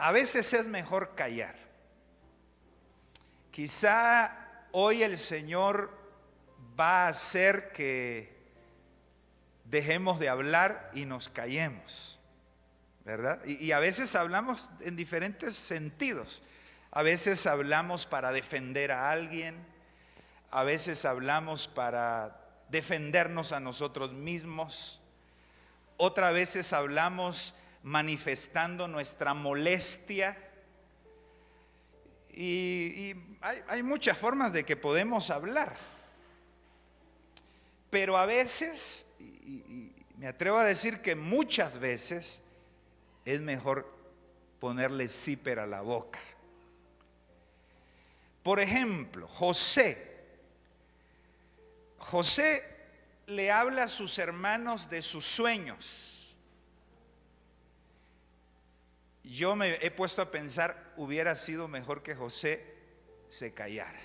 A veces es mejor callar. Quizá hoy el Señor va a hacer que dejemos de hablar y nos callemos, ¿verdad? Y a veces hablamos en diferentes sentidos. A veces hablamos para defender a alguien, a veces hablamos para defendernos a nosotros mismos, otras veces hablamos manifestando nuestra molestia. Y hay muchas formas de que podemos hablar. Pero a veces, y me atrevo a decir que muchas veces, es mejor ponerle zipper a la boca. Por ejemplo, José le habla a sus hermanos de sus sueños. Yo me he puesto a pensar, hubiera sido mejor que José se callara.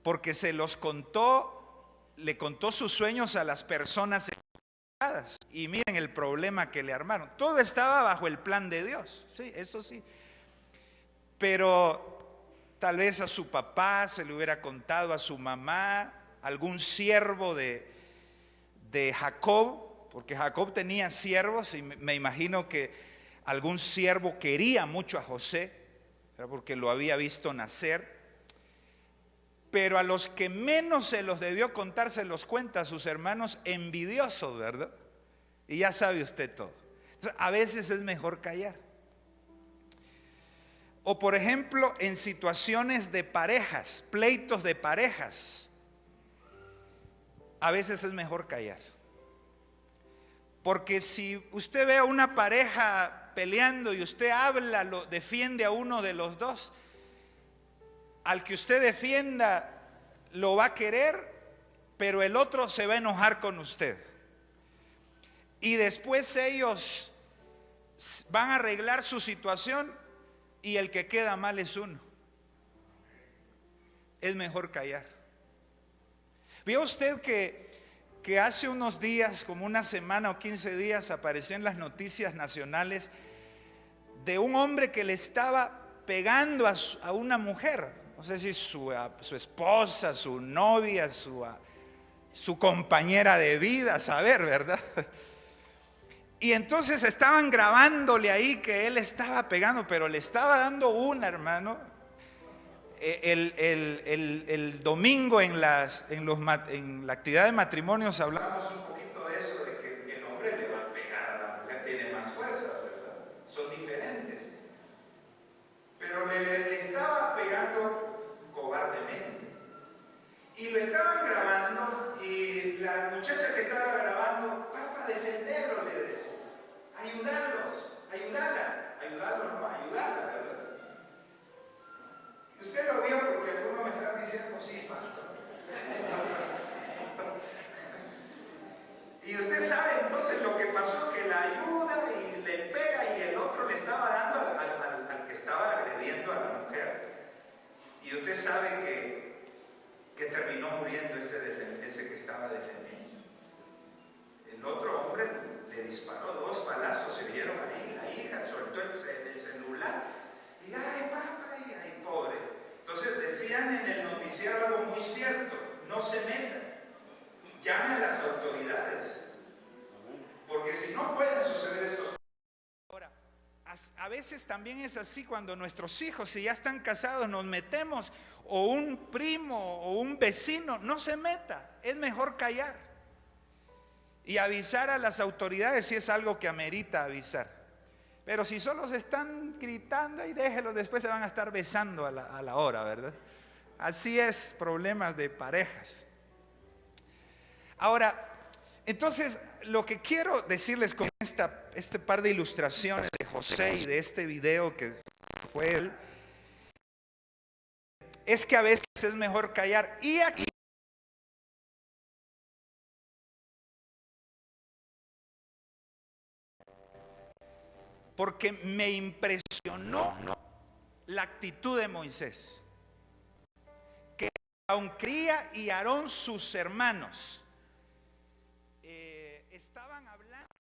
Porque se los contó, le contó sus sueños a las personas equivocadas. Y miren el problema que le armaron. Todo estaba bajo el plan de Dios, sí, eso sí. Pero tal vez a su papá se le hubiera contado, a su mamá, algún siervo de Jacob, porque Jacob tenía siervos y me imagino que algún siervo quería mucho a José, porque lo había visto nacer. Pero a los que menos se los debió contar, se los cuenta a sus hermanos envidiosos, ¿verdad? Y ya sabe usted todo. Entonces, a veces es mejor callar. O por ejemplo, en situaciones de parejas, pleitos de parejas, a veces es mejor callar. Porque si usted ve a una pareja peleando y usted habla, defiende a uno de los dos, al que usted defienda lo va a querer, pero el otro se va a enojar con usted. Y después ellos van a arreglar su situación y el que queda mal es uno. Es mejor callar. ¿Vio usted que hace unos días, como una semana o 15 días, apareció en las noticias nacionales de un hombre que le estaba pegando a una mujer? No sé si su esposa, su novia, su compañera de vida, a saber, ¿verdad? Y entonces estaban grabándole ahí que él estaba pegando, pero le estaba dando una, hermano. El domingo en la actividad de matrimonios hablamos un poquito de eso, de que el hombre le va a pegar a la mujer, tiene más fuerza, ¿verdad? Son diferentes. Pero le estaba pegando cobardemente. Y lo estaban grabando y la muchacha que estaba grabando, papá, defenderlo, le decía. Ayudarlos, no, ayudarla, ¿verdad? Y usted lo vio porque algunos me están diciendo, sí, pastor. Y usted sabe entonces lo que pasó, que la ayuda y le pega y el otro le estaba dando al que estaba agrediendo a la mujer. Y usted sabe que terminó muriendo ese que estaba defendiendo. El otro hombre le disparó 2 balazos, se vieron ahí, la hija soltó el celular y ay papá, ay pobre. Entonces decían en el noticiero algo muy cierto: no se metan, llame a las autoridades, porque si no pueden suceder estos. Ahora, a veces también es así cuando nuestros hijos, si ya están casados, nos metemos, o un primo o un vecino, no se meta, es mejor callar y avisar a las autoridades si es algo que amerita avisar. Pero si solo se están gritando, y déjenlos, después se van a estar besando a la hora, ¿verdad? Así es, problemas de parejas. Ahora, entonces, lo que quiero decirles con este par de ilustraciones de José y de este video que fue él, es que a veces es mejor callar. Y aquí porque me impresionó la actitud de Moisés, que aunque y Aarón, sus hermanos, estaban hablando,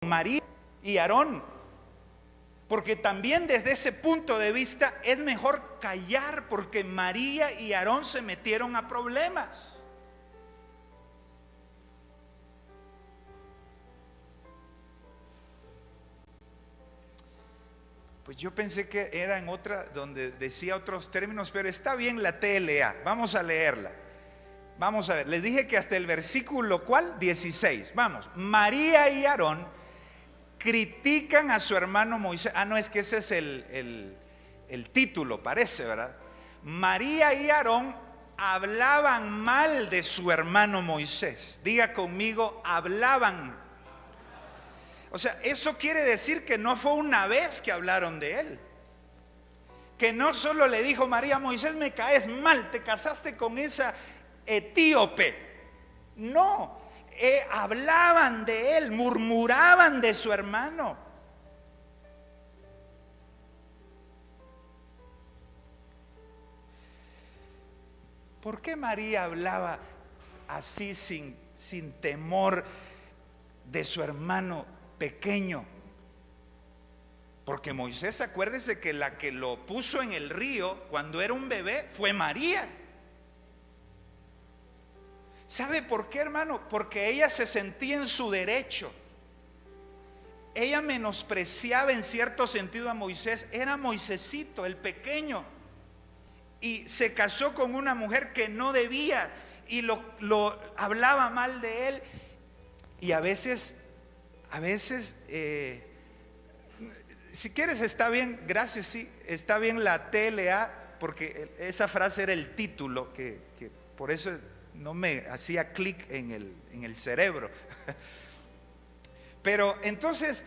María y Aarón. Porque también desde ese punto de vista es mejor callar, porque María y Aarón se metieron a problemas. Pues yo pensé que era en otra donde decía otros términos, pero está bien la TLA. Vamos a leerla. Vamos a ver, les dije que hasta el versículo, ¿cuál? 16. Vamos, María y Aarón critican a su hermano Moisés. No, es que ese es el título, parece, ¿verdad? María y Aarón hablaban mal de su hermano Moisés. Diga conmigo, hablaban. O sea, eso quiere decir que no fue una vez que hablaron de él. Que no solo le dijo María, Moisés, me caes mal, te casaste con esa etíope. No, hablaban de él, murmuraban de su hermano. ¿Por qué María hablaba así sin temor de su hermano pequeño? Porque Moisés, acuérdese que la que lo puso en el río cuando era un bebé fue María. ¿Sabe por qué, hermano? Porque ella se sentía en su derecho. Ella menospreciaba en cierto sentido a Moisés. Era Moisésito, el pequeño, y se casó con una mujer que no debía, y lo hablaba mal de él. Y a veces si quieres está bien, gracias, sí, está bien la TLA, porque esa frase era el título que por eso no me hacía clic en el cerebro. Pero entonces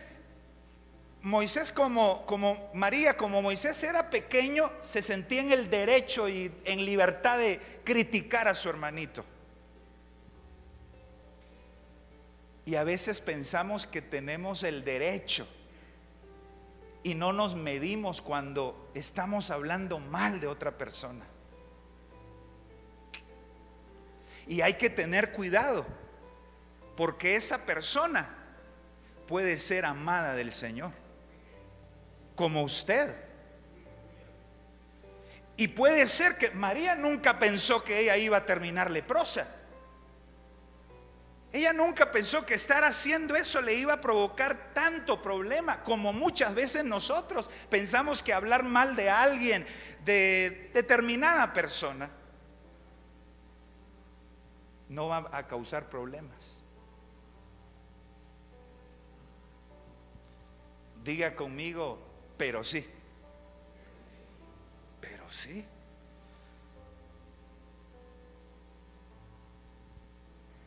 Moisés como María, como Moisés era pequeño, se sentía en el derecho y en libertad de criticar a su hermanito. Y a veces pensamos que tenemos el derecho y no nos medimos cuando estamos hablando mal de otra persona. Y hay que tener cuidado, porque esa persona puede ser amada del Señor, como usted. Y puede ser que María nunca pensó que ella iba a terminar leprosa. Ella nunca pensó que estar haciendo eso le iba a provocar tanto problema, como muchas veces nosotros pensamos que hablar mal de alguien, de determinada persona, no va a causar problemas. Diga conmigo, pero sí. Pero sí.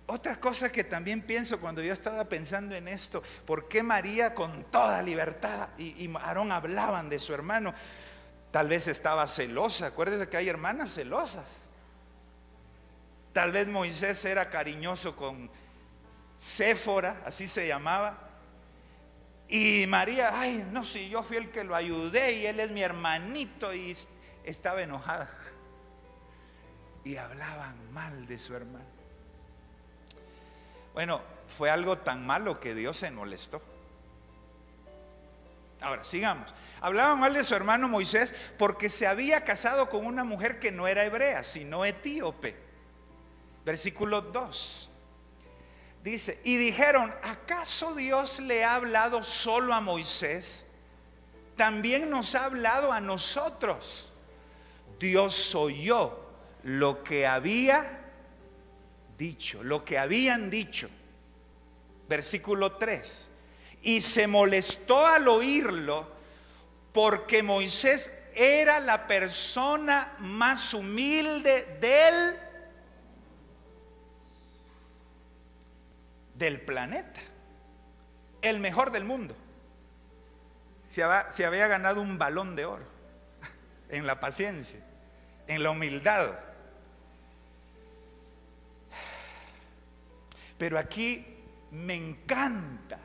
Otra cosa que también pienso cuando yo estaba pensando en esto, ¿por qué María con toda libertad y Aarón hablaban de su hermano? Tal vez estaba celosa. Acuérdese que hay hermanas celosas. Tal vez Moisés era cariñoso con Séfora, así se llamaba. Y María, ay, no, si yo fui el que lo ayudé y él es mi hermanito, y estaba enojada. Y hablaban mal de su hermano. Bueno, fue algo tan malo que Dios se molestó. Ahora, sigamos. Hablaban mal de su hermano Moisés porque se había casado con una mujer que no era hebrea, sino etíope. Versículo 2. Dice, y dijeron, ¿acaso Dios le ha hablado solo a Moisés? También nos ha hablado a nosotros. Dios oyó lo que había dicho, lo que habían dicho. Versículo 3. Y se molestó al oírlo, porque Moisés era la persona más humilde del planeta, el mejor del mundo. Se había ganado un balón de oro en la paciencia, en la humildad. Pero aquí me encanta.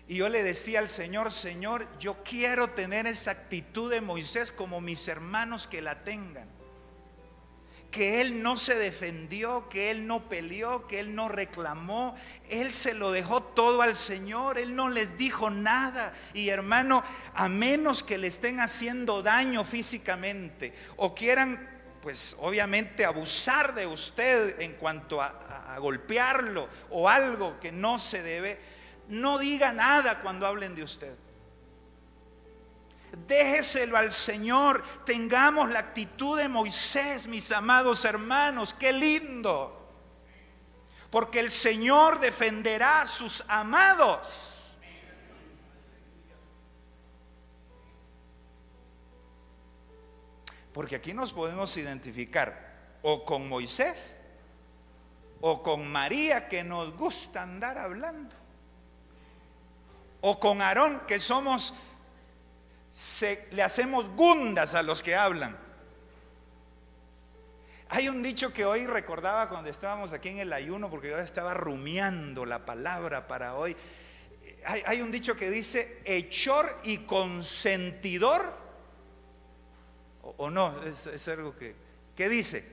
Y yo le decía al Señor, Señor, yo quiero tener esa actitud de Moisés como mis hermanos que la tengan. que él no se defendió, que él no peleó, que él no reclamó. Él se lo dejó todo al Señor, él no les dijo nada. Y hermano, a menos que le estén haciendo daño físicamente o quieran, pues obviamente, abusar de usted en cuanto a golpearlo o algo que no se debe, no diga nada cuando hablen de usted. Déjeselo al Señor. Tengamos la actitud de Moisés, mis amados hermanos. Qué lindo. Porque el Señor defenderá a sus amados. Porque aquí nos podemos identificar o con Moisés o con María, que nos gusta andar hablando, o con Aarón, que le hacemos gundas a los que hablan. Hay un dicho que hoy recordaba cuando estábamos aquí en el ayuno, porque yo estaba rumiando la palabra para hoy. Hay un dicho que dice: hechor y consentidor, o no, es algo que dice: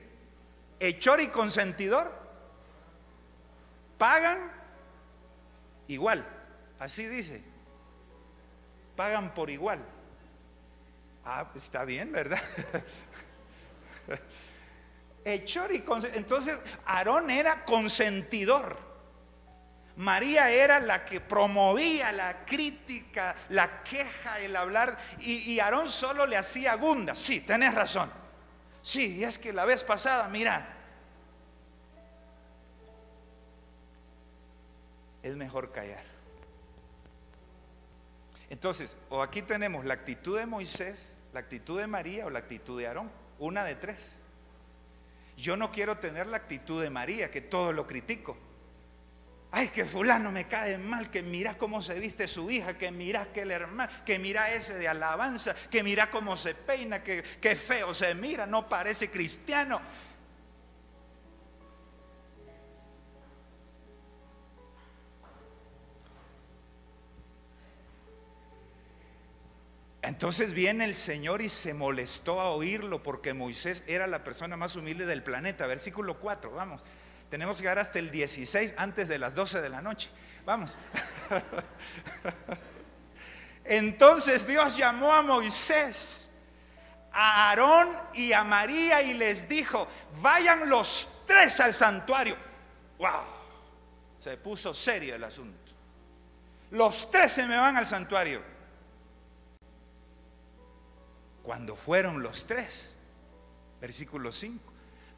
hechor y consentidor pagan igual. Así dice, pagan por igual. Está bien, ¿verdad? Hechor y consentidor. Entonces Aarón era consentidor, María era la que promovía la crítica, la queja, el hablar, y Aarón solo le hacía gundas. Sí, tenés razón. Sí, y es que la vez pasada, mira, es mejor callar. Entonces, o aquí tenemos la actitud de Moisés, la actitud de María o la actitud de Aarón, una de tres. Yo no quiero tener la actitud de María, que todo lo critico. Ay, que fulano me cae mal, que mira cómo se viste su hija, que mira que el hermano, que mira ese de alabanza, que mira cómo se peina, que feo se mira, no parece cristiano. Entonces viene el Señor y se molestó a oírlo, porque Moisés era la persona más humilde del planeta. Versículo 4, vamos. Tenemos que llegar hasta el 16 antes de las 12 de la noche. Vamos. Entonces Dios llamó a Moisés, a Aarón y a María y les dijo: vayan los tres al santuario. ¡Wow! Se puso serio el asunto. Los tres se me van al santuario. Cuando fueron los tres, versículo 5,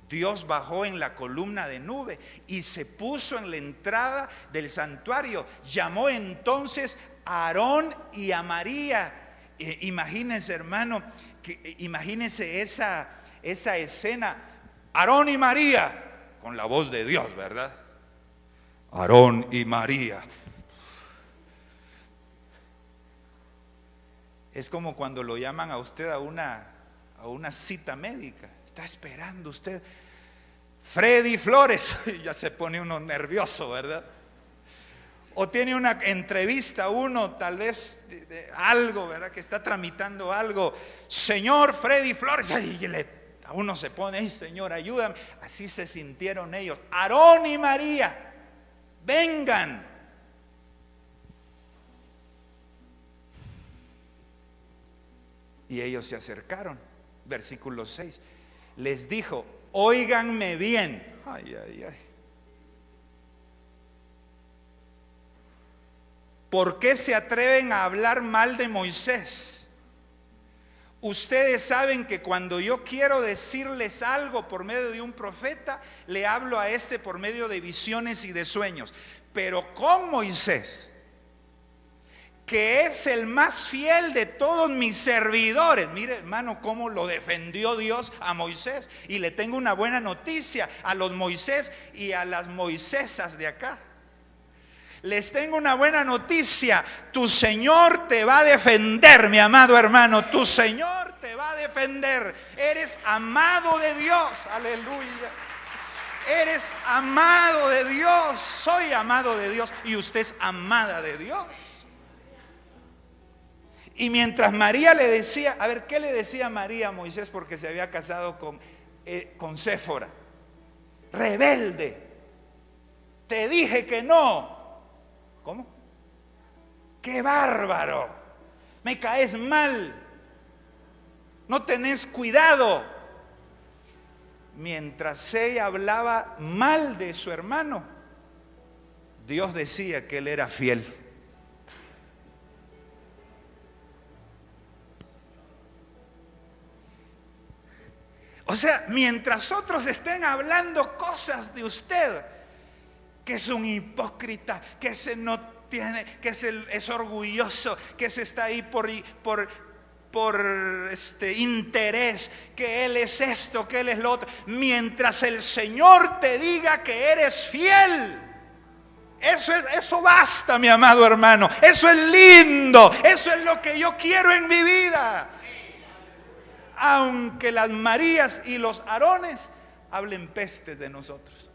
Dios bajó en la columna de nube y se puso en la entrada del santuario. Llamó entonces a Aarón y a María. Imagínense, hermano, imagínense esa escena. Aarón y María, con la voz de Dios, ¿verdad? Aarón y María. Es como cuando lo llaman a usted a una cita médica. Está esperando usted Freddy Flores. Ya se pone uno nervioso, ¿verdad? O tiene una entrevista uno, tal vez de algo, ¿verdad? Que está tramitando algo. Señor Freddy Flores. Ay, a uno se pone: ay, Señor, ayúdame. Así se sintieron ellos. Aarón y María, vengan. Y ellos se acercaron. Versículo 6. Les dijo: óiganme bien. Ay, ay, ay. ¿Por qué se atreven a hablar mal de Moisés? Ustedes saben que cuando yo quiero decirles algo por medio de un profeta, le hablo a este por medio de visiones y de sueños. Pero con Moisés, que es el más fiel de todos mis servidores. Mire, hermano, cómo lo defendió Dios a Moisés. Y le tengo una buena noticia a los Moisés y a las Moisesas de acá. Les tengo una buena noticia: tu Señor te va a defender, mi amado hermano. Tu Señor te va a defender. Eres amado de Dios. Aleluya. Eres amado de Dios. Soy amado de Dios y usted es amada de Dios. Y mientras María le decía, a ver, ¿qué le decía María a Moisés? Porque se había casado con con Séfora. Rebelde. Te dije que no. ¿Cómo? ¡Qué bárbaro! Me caes mal. No tenés cuidado. Mientras ella hablaba mal de su hermano, Dios decía que él era fiel. O sea, mientras otros estén hablando cosas de usted, que es un hipócrita, que se no tiene, que es orgulloso, que se está ahí por interés, que él es esto, que él es lo otro. Mientras el Señor te diga que eres fiel, eso basta, mi amado hermano. Eso es lindo. Eso es lo que yo quiero en mi vida. Aunque las Marías y los Aarones hablen pestes de nosotros.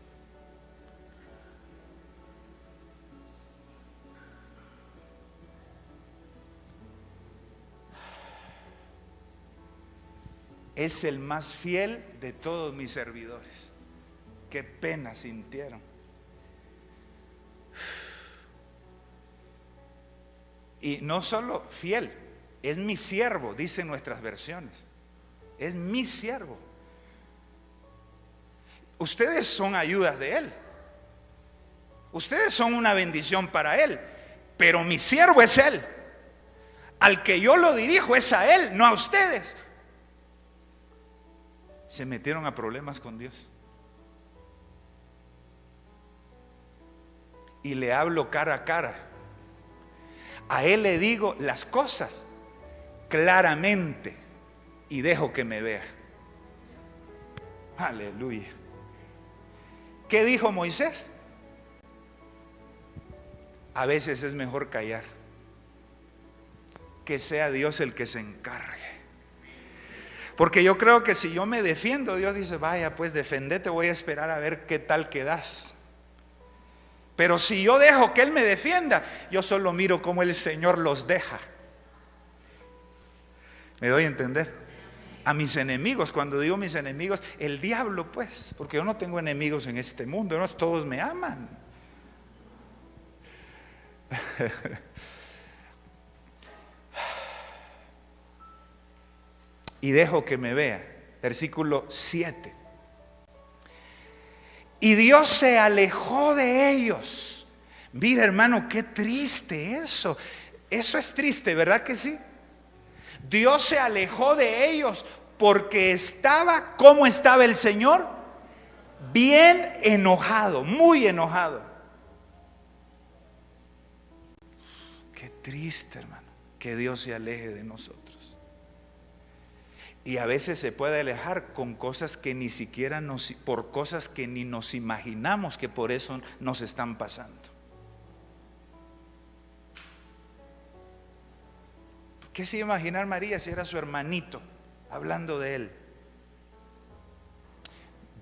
Es el más fiel de todos mis servidores. Qué pena sintieron. Y no solo fiel, es mi siervo, dicen nuestras versiones. Es mi siervo. Ustedes son ayudas de Él. Ustedes son una bendición para Él. Pero mi siervo es Él. Al que yo lo dirijo es a Él, no a ustedes. Se metieron a problemas con Dios. Y le hablo cara a cara. A Él le digo las cosas claramente y dejo que me vea. Aleluya. ¿Qué dijo Moisés? A veces es mejor callar. Que sea Dios el que se encargue. Porque yo creo que si yo me defiendo, Dios dice, vaya, pues defendete, voy a esperar a ver qué tal quedas. Pero si yo dejo que Él me defienda, yo solo miro cómo el Señor los deja. ¿Me doy a entender? A mis enemigos, cuando digo mis enemigos, el diablo pues, porque yo no tengo enemigos en este mundo, no todos me aman. Y dejo que me vea. Versículo 7. Y Dios se alejó de ellos. Mira, hermano, qué triste eso. Eso es triste, ¿verdad que sí? Dios se alejó de ellos porque estaba, ¿cómo estaba el Señor? Bien enojado, muy enojado. Qué triste, hermano, que Dios se aleje de nosotros. Y a veces se puede alejar con cosas que ni siquiera por cosas que ni nos imaginamos que por eso nos están pasando. ¿Qué se iba a imaginar María si era su hermanito hablando de él?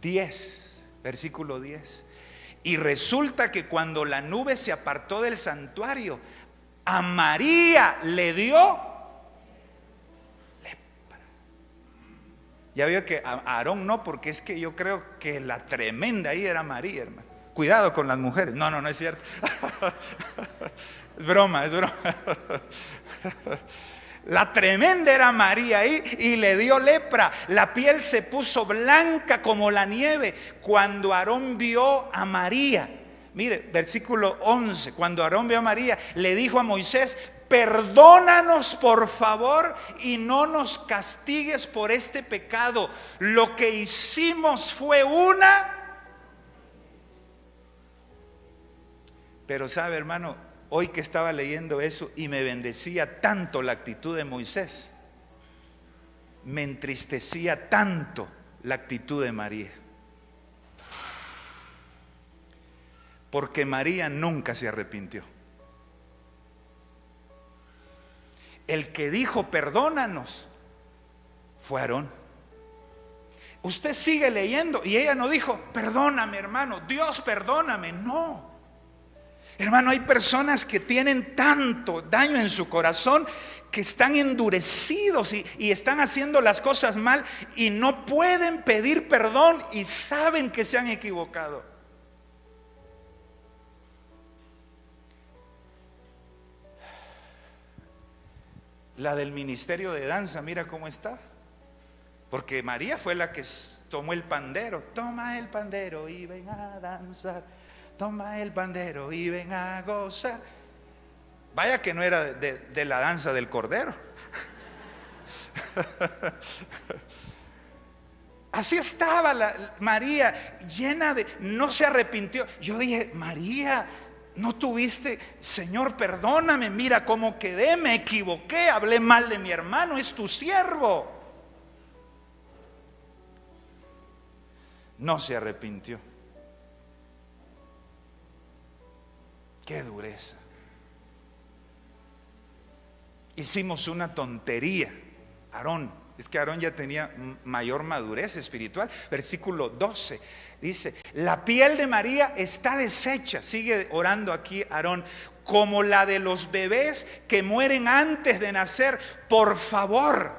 10, versículo 10. Y resulta que cuando la nube se apartó del santuario, a María le dio lepra. Ya vio que a Aarón no, porque es que yo creo que la tremenda ahí era María, hermano. Cuidado con las mujeres. No, no es cierto. Es broma, es broma. La tremenda era María ahí y le dio lepra. La piel se puso blanca como la nieve cuando Aarón vio a María. Mire, versículo 11. Cuando Aarón vio a María, le dijo a Moisés: perdónanos por favor y no nos castigues por este pecado. Lo que hicimos fue una. Pero sabe, hermano, hoy que estaba leyendo eso y me bendecía tanto la actitud de Moisés, me entristecía tanto la actitud de María. Porque María nunca se arrepintió. El que dijo perdónanos fue Aarón. Usted sigue leyendo y ella no dijo perdóname, hermano, Dios perdóname, no. Hermano, hay personas que tienen tanto daño en su corazón que están endurecidos y están haciendo las cosas mal y no pueden pedir perdón y saben que se han equivocado. La del ministerio de danza, mira cómo está. Porque María fue la que tomó el pandero. Toma el pandero y ven a danzar. Toma el pandero y ven a gozar. Vaya que no era de la danza del Cordero. Así estaba María, llena de, no se arrepintió. Yo dije, María, no tuviste, Señor, perdóname, mira cómo quedé, me equivoqué, hablé mal de mi hermano, es tu siervo. No se arrepintió. Qué dureza. Hicimos una tontería. Aarón, es que Aarón ya tenía mayor madurez espiritual. Versículo 12 dice: la piel de María está deshecha, sigue orando aquí Aarón, como la de los bebés que mueren antes de nacer. Por favor,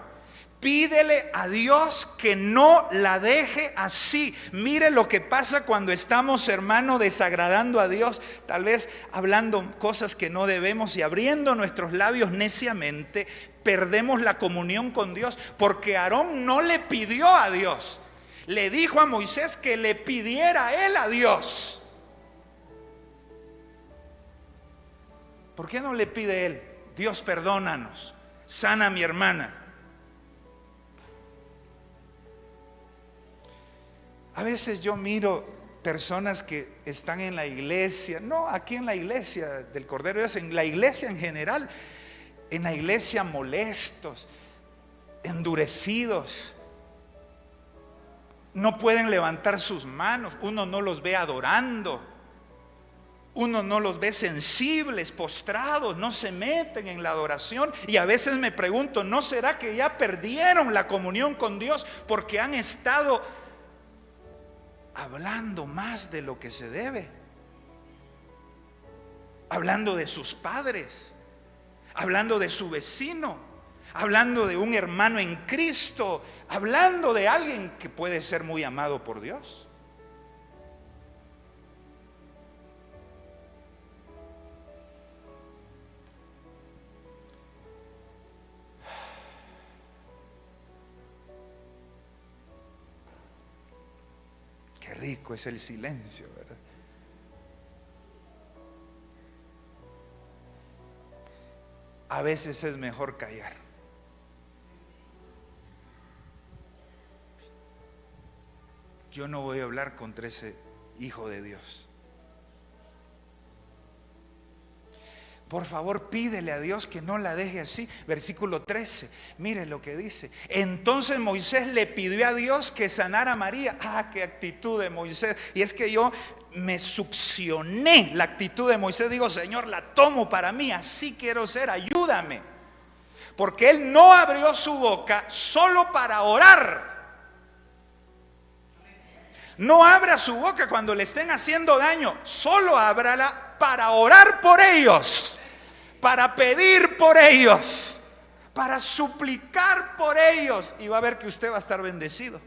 pídele a Dios que no la deje así. Mire lo que pasa cuando estamos, hermano, desagradando a Dios, tal vez hablando cosas que no debemos y abriendo nuestros labios neciamente. Perdemos la comunión con Dios porque Aarón no le pidió a Dios. Le dijo a Moisés que le pidiera a él a Dios. ¿Por qué no le pide él? Dios, perdónanos, sana a mi hermana. A veces yo miro personas que están en la iglesia, no aquí en la iglesia del Cordero de Dios, en la iglesia en general, en la iglesia molestos, endurecidos, no pueden levantar sus manos, uno no los ve adorando, uno no los ve sensibles, postrados, no se meten en la adoración. Y a veces me pregunto, ¿no será que ya perdieron la comunión con Dios porque han estado hablando más de lo que se debe? Hablando de sus padres, hablando de su vecino, hablando de un hermano en Cristo, hablando de alguien que puede ser muy amado por Dios. Qué rico es el silencio, ¿verdad? A veces es mejor callar. Yo no voy a hablar contra ese hijo de Dios. Por favor, pídele a Dios que no la deje así. Versículo 13, mire lo que dice. Entonces Moisés le pidió a Dios que sanara a María. Ah, qué actitud de Moisés. Y es que yo me succioné la actitud de Moisés. Digo, Señor, la tomo para mí, así quiero ser, ayúdame. Porque él no abrió su boca solo para orar. No abra su boca cuando le estén haciendo daño, solo ábrala para orar por ellos, para pedir por ellos, para suplicar por ellos, y va a ver que usted va a estar bendecido.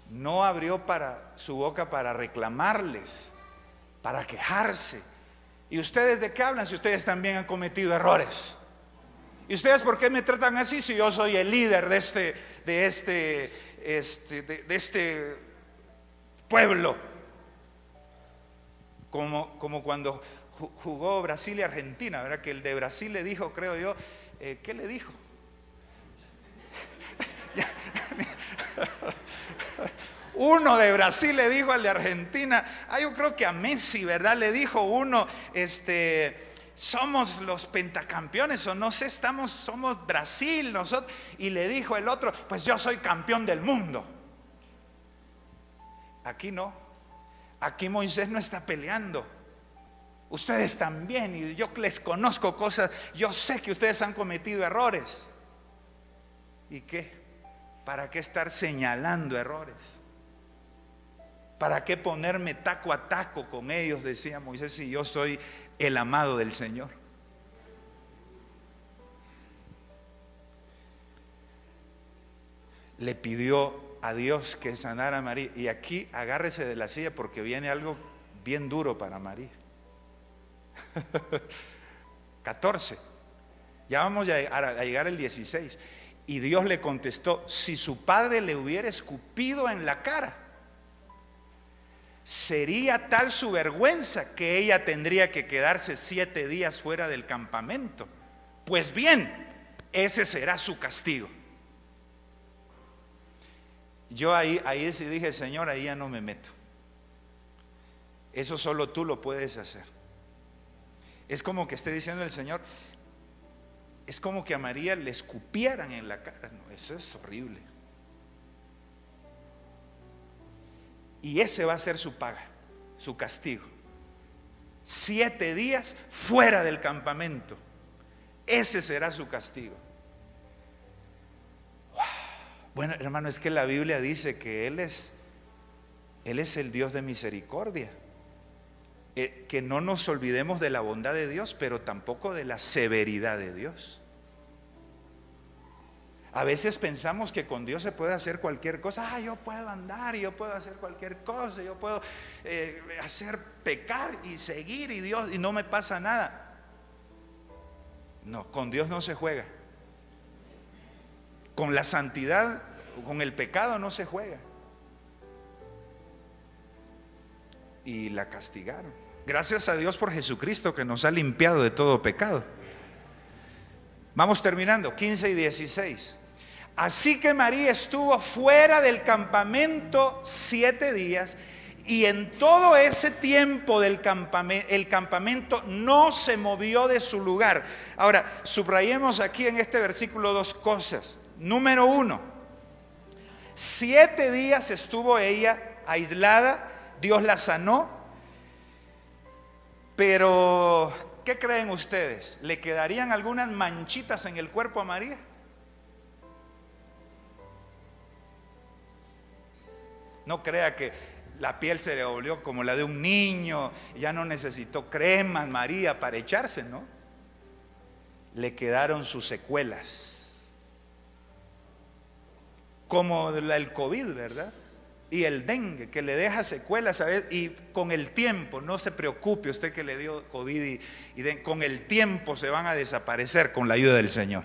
No abrió su boca para reclamarles, para quejarse. ¿Y ustedes de qué hablan si ustedes también han cometido errores? ¿Y ustedes por qué me tratan así si yo soy el líder de este pueblo? Como cuando jugó Brasil y Argentina, ¿verdad? Que el de Brasil le dijo, creo yo, ¿qué le dijo? Uno de Brasil le dijo al de Argentina, yo creo que a Messi, ¿verdad? Le dijo uno, somos los pentacampeones, o no sé, somos Brasil, nosotros. Y le dijo el otro, pues yo soy campeón del mundo. Aquí no, aquí Moisés no está peleando. Ustedes también, y yo les conozco cosas, yo sé que ustedes han cometido errores. ¿Y qué? ¿Para qué estar señalando errores? ¿Para qué ponerme taco a taco con ellos? Decía Moisés, si yo soy el amado del Señor. Le pidió a Dios que sanara a María. Y aquí agárrese de la silla porque viene algo bien duro para María. 14. Ya vamos a llegar al 16. Y Dios le contestó: si su padre le hubiera escupido en la cara, sería tal su vergüenza que ella tendría que quedarse 7 días fuera del campamento. Pues bien, ese será su castigo. Yo ahí sí dije: Señor, ahí ya no me meto. Eso solo tú lo puedes hacer. Es como que esté diciendo el Señor, es como que a María le escupieran en la cara. No, eso es horrible. Y ese va a ser su paga, su castigo. 7 días fuera del campamento. Ese será su castigo. Bueno, hermano, es que la Biblia dice que Él es el Dios de misericordia. Que no nos olvidemos de la bondad de Dios, pero tampoco de la severidad de Dios. A veces pensamos que con Dios se puede hacer cualquier cosa. Yo puedo andar y yo puedo hacer cualquier cosa, yo puedo hacer pecar y seguir y Dios, y no me pasa nada. No, con Dios no se juega. Con la santidad, con el pecado no se juega. Y la castigaron. Gracias a Dios por Jesucristo que nos ha limpiado de todo pecado. Vamos terminando, 15 y 16. Así que María estuvo fuera del campamento 7 días, y en todo ese tiempo el campamento no se movió de su lugar. Ahora, subrayemos aquí en este versículo 2 cosas. Número 1, 7 días estuvo ella aislada, Dios la sanó, pero ¿qué creen ustedes? ¿Le quedarían algunas manchitas en el cuerpo a María? No crea que la piel se le volvió como la de un niño, ya no necesitó cremas María para echarse, ¿no? Le quedaron sus secuelas. Como el COVID, ¿verdad? Y el dengue, que le deja secuelas a veces, y con el tiempo, no se preocupe usted que le dio COVID con el tiempo se van a desaparecer con la ayuda del Señor.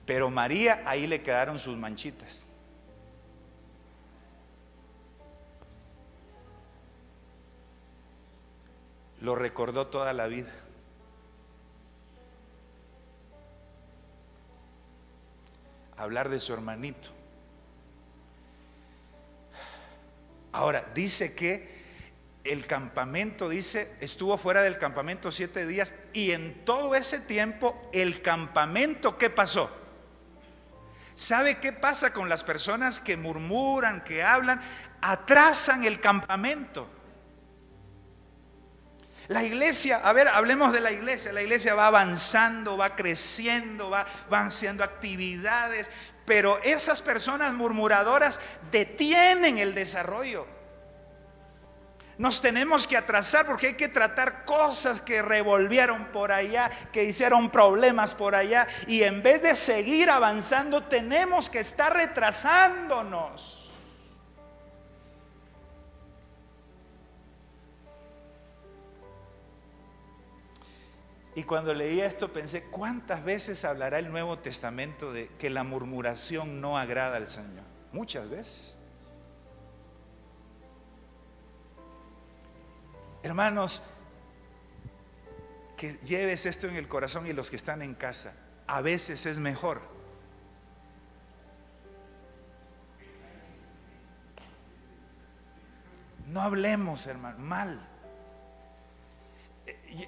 Pero María, ahí le quedaron sus manchitas. Lo recordó toda la vida. Hablar de su hermanito. Ahora, dice que el campamento, estuvo fuera del campamento 7 días, y en todo ese tiempo el campamento, ¿qué pasó? ¿Sabe qué pasa con las personas que murmuran, que hablan? Atrasan el campamento. La iglesia, a ver, hablemos de la iglesia va avanzando, va creciendo, van haciendo actividades, pero esas personas murmuradoras detienen el desarrollo. Nos tenemos que atrasar porque hay que tratar cosas que revolvieron por allá, que hicieron problemas por allá, y en vez de seguir avanzando tenemos que estar retrasándonos. Y cuando leí esto pensé, ¿cuántas veces hablará el Nuevo Testamento de que la murmuración no agrada al Señor? Muchas veces. Hermanos, que lleves esto en el corazón, y los que están en casa, a veces es mejor no hablemos, hermano, mal.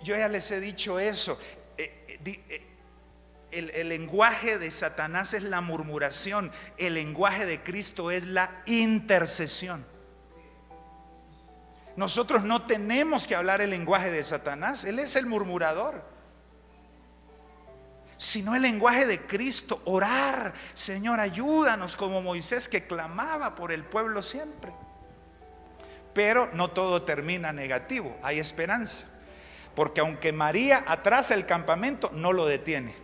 Yo ya les he dicho eso. El lenguaje de Satanás es la murmuración. El lenguaje de Cristo es la intercesión. Nosotros no tenemos que hablar el lenguaje de Satanás. Él es el murmurador. sino el lenguaje de Cristo. Orar, Señor, ayúdanos, como Moisés, que clamaba por el pueblo siempre. Pero no todo termina negativo, hay esperanza. Porque aunque María atrasa el campamento, no lo detiene.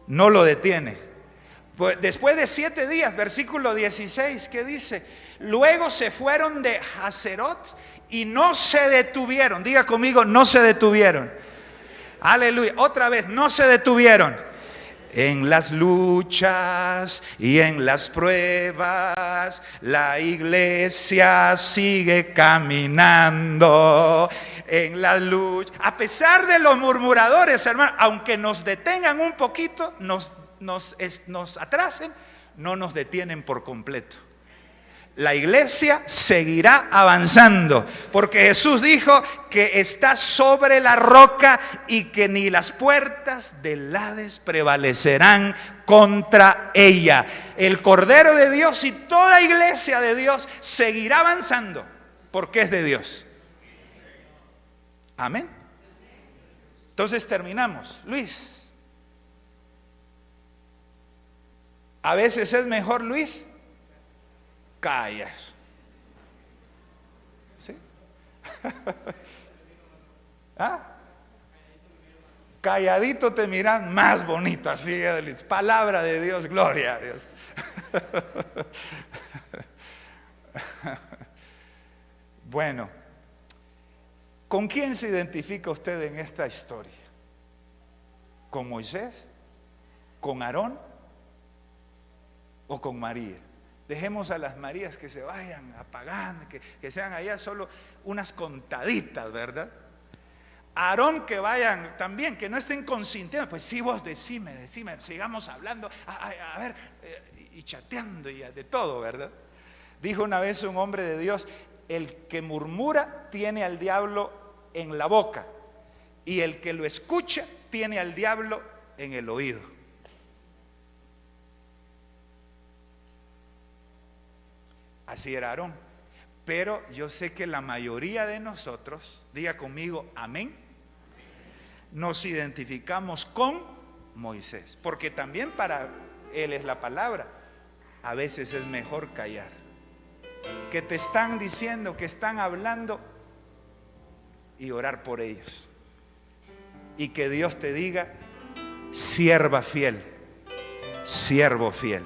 No lo detiene. Pues después de 7 días, versículo 16, ¿qué dice? Luego se fueron de Hazerot y no se detuvieron. Diga conmigo, no se detuvieron. Aleluya. Otra vez, no se detuvieron. En las luchas y en las pruebas, la iglesia sigue caminando. En la lucha, a pesar de los murmuradores, hermano, aunque nos detengan un poquito, nos atrasen, no nos detienen por completo. La iglesia seguirá avanzando, porque Jesús dijo que está sobre la roca y que ni las puertas del Hades prevalecerán contra ella. El Cordero de Dios y toda iglesia de Dios seguirá avanzando, porque es de Dios. Amén. Entonces terminamos. Luis, a veces es mejor, Luis, callar. ¿Sí? ¿Ah? Calladito te miran más bonito, así, Luis. Palabra de Dios, gloria a Dios. Bueno, ¿con quién se identifica usted en esta historia? ¿Con Moisés? ¿Con Aarón? ¿O con María? Dejemos a las Marías que se vayan apagando, que sean allá solo unas contaditas, ¿verdad? Aarón, que vayan también, que no estén consintiendo. Pues sí, vos decime, sigamos hablando, a ver, y chateando y de todo, ¿verdad? Dijo una vez un hombre de Dios: el que murmura tiene al diablo en la boca, y el que lo escucha tiene al diablo en el oído. Así era Aarón. Pero yo sé que la mayoría de nosotros, diga conmigo, amén, nos identificamos con Moisés, porque también para él es la palabra. A veces es mejor callar. Que te están diciendo, que están hablando, y orar por ellos. Y que Dios te diga: sierva fiel, siervo fiel.